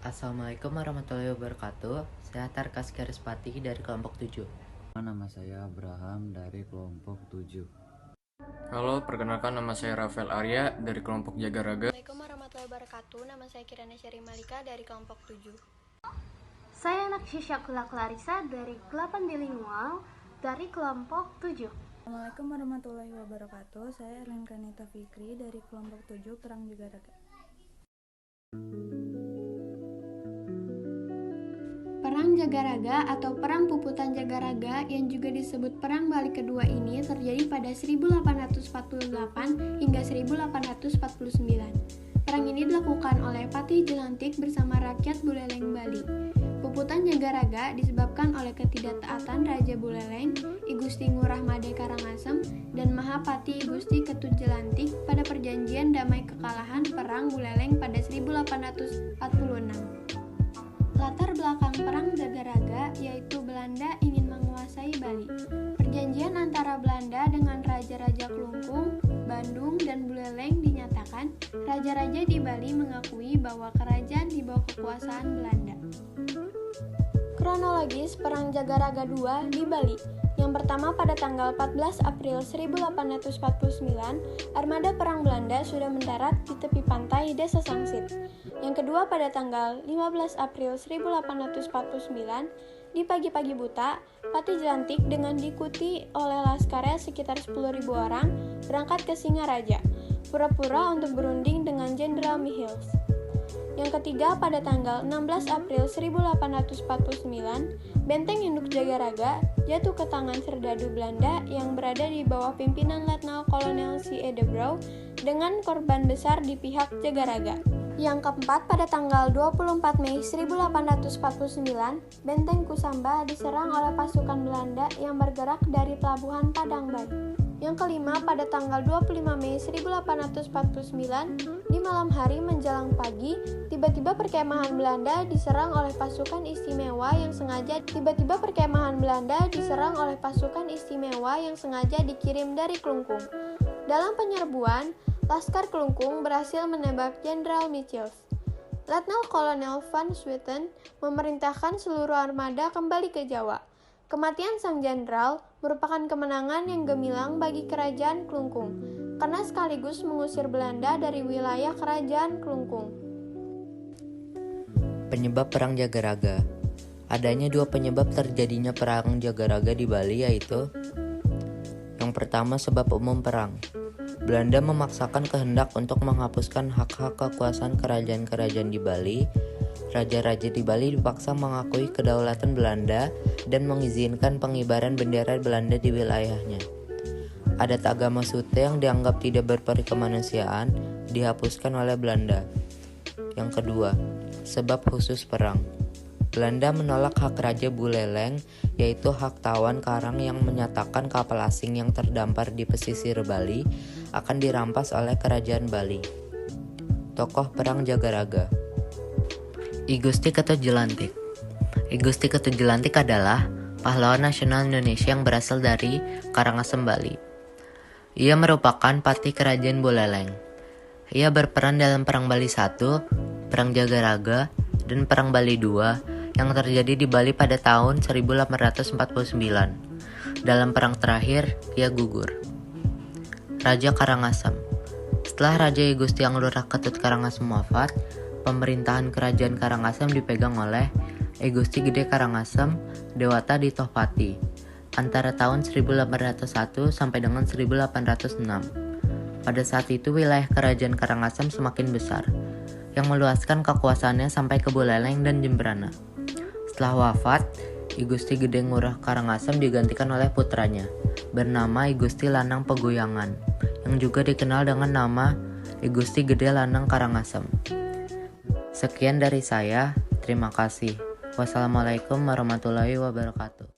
Assalamualaikum warahmatullahi wabarakatuh. Saya Tarkas Karispati dari kelompok 7. Nama saya Abraham dari kelompok 7. Halo, perkenalkan nama saya Rafael Arya dari kelompok Jaga Raga. Assalamualaikum warahmatullahi wabarakatuh. Nama saya Kirana Syari Malika dari kelompok 7. Saya Nakshisya Clarissa dari Kelapan Bilingual dari kelompok 7. Assalamualaikum warahmatullahi wabarakatuh. Saya Erlin Kanita Fikri dari kelompok 7 Perang Jaga Raga. Perang Jagaraga atau Perang Puputan Jagaraga yang juga disebut Perang Bali Kedua ini terjadi pada 1848 hingga 1849. Perang ini dilakukan oleh Patih Jelantik bersama rakyat Buleleng Bali. Puputan Jagaraga disebabkan oleh ketidaktaatan Raja Buleleng, I Gusti Ngurah Made Karangasem, dan Mahapati I Gusti Ketut Jelantik pada perjanjian damai kekalahan Perang Buleleng pada 1846. Latar belakang Perang Jagaraga yaitu Belanda ingin menguasai Bali. Perjanjian antara Belanda dengan Raja-Raja Klungkung, Bandung, dan Buleleng dinyatakan. Raja-raja di Bali mengakui bahwa kerajaan di bawah kekuasaan Belanda. Kronologis Perang Jagaraga II di Bali. Yang pertama pada tanggal 14 April 1849, armada perang Belanda sudah mendarat di tepi pantai Desa Sangsit. Yang kedua pada tanggal 15 April 1849, di pagi-pagi buta, Patih Jelantik dengan diikuti oleh laskarnya sekitar 10.000 orang berangkat ke Singaraja, pura-pura untuk berunding dengan Jenderal Michiels. Yang ketiga pada tanggal 16 April 1849, Benteng Induk Jagaraga jatuh ke tangan serdadu Belanda yang berada di bawah pimpinan Letnan Kolonel C.E. de Brouw dengan korban besar di pihak Jagaraga. Yang keempat pada tanggal 24 Mei 1849, Benteng Kusamba diserang oleh pasukan Belanda yang bergerak dari pelabuhan Padang Bayi. Yang kelima pada tanggal 25 Mei 1849, di malam hari menjelang pagi, tiba-tiba perkemahan Belanda diserang oleh pasukan istimewa yang sengaja dikirim dari Klungkung. Dalam penyerbuan, Laskar Klungkung berhasil menembak Jenderal Michiels. Letnan Kolonel Van Swieten memerintahkan seluruh armada kembali ke Jawa. Kematian sang jenderal merupakan kemenangan yang gemilang bagi kerajaan Klungkung, karena sekaligus mengusir Belanda dari wilayah kerajaan Klungkung. Penyebab Perang Jagaraga. Adanya dua penyebab terjadinya Perang Jagaraga di Bali, yaitu yang pertama, sebab umum perang. Belanda memaksakan kehendak untuk menghapuskan hak-hak kekuasaan kerajaan-kerajaan di Bali. Raja-raja di Bali dipaksa mengakui kedaulatan Belanda dan mengizinkan pengibaran bendera Belanda di wilayahnya. Adat agama Sute yang dianggap tidak berperi kemanusiaan dihapuskan oleh Belanda. Yang kedua, sebab khusus perang. Belanda menolak hak Raja Buleleng, yaitu hak tawan karang yang menyatakan kapal asing yang terdampar di pesisir Bali akan dirampas oleh kerajaan Bali. Tokoh Perang Jagaraga. I Gusti Ketut Jelantik. I Gusti Ketut Jelantik adalah pahlawan nasional Indonesia yang berasal dari Karangasem, Bali. Ia merupakan patih kerajaan Buleleng. Ia berperan dalam Perang Bali I, Perang Jagaraga, dan Perang Bali II yang terjadi di Bali pada tahun 1849. Dalam perang terakhir, ia gugur. Raja Karangasem. Setelah Raja I Gusti Anglurah Ketut Karangasem wafat, pemerintahan kerajaan Karangasem dipegang oleh I Gusti Gede Karangasem Dewata di Tohpati antara tahun 1801 sampai dengan 1806. Pada saat itu wilayah kerajaan Karangasem semakin besar, yang meluaskan kekuasaannya sampai ke Buleleng dan Jembrana. Setelah wafat, I Gusti Gede Ngurah Karangasem digantikan oleh putranya, bernama I Gusti Lanang Pegoyangan, yang juga dikenal dengan nama I Gusti Gede Lanang Karangasem. Sekian dari saya, terima kasih. Wassalamualaikum warahmatullahi wabarakatuh.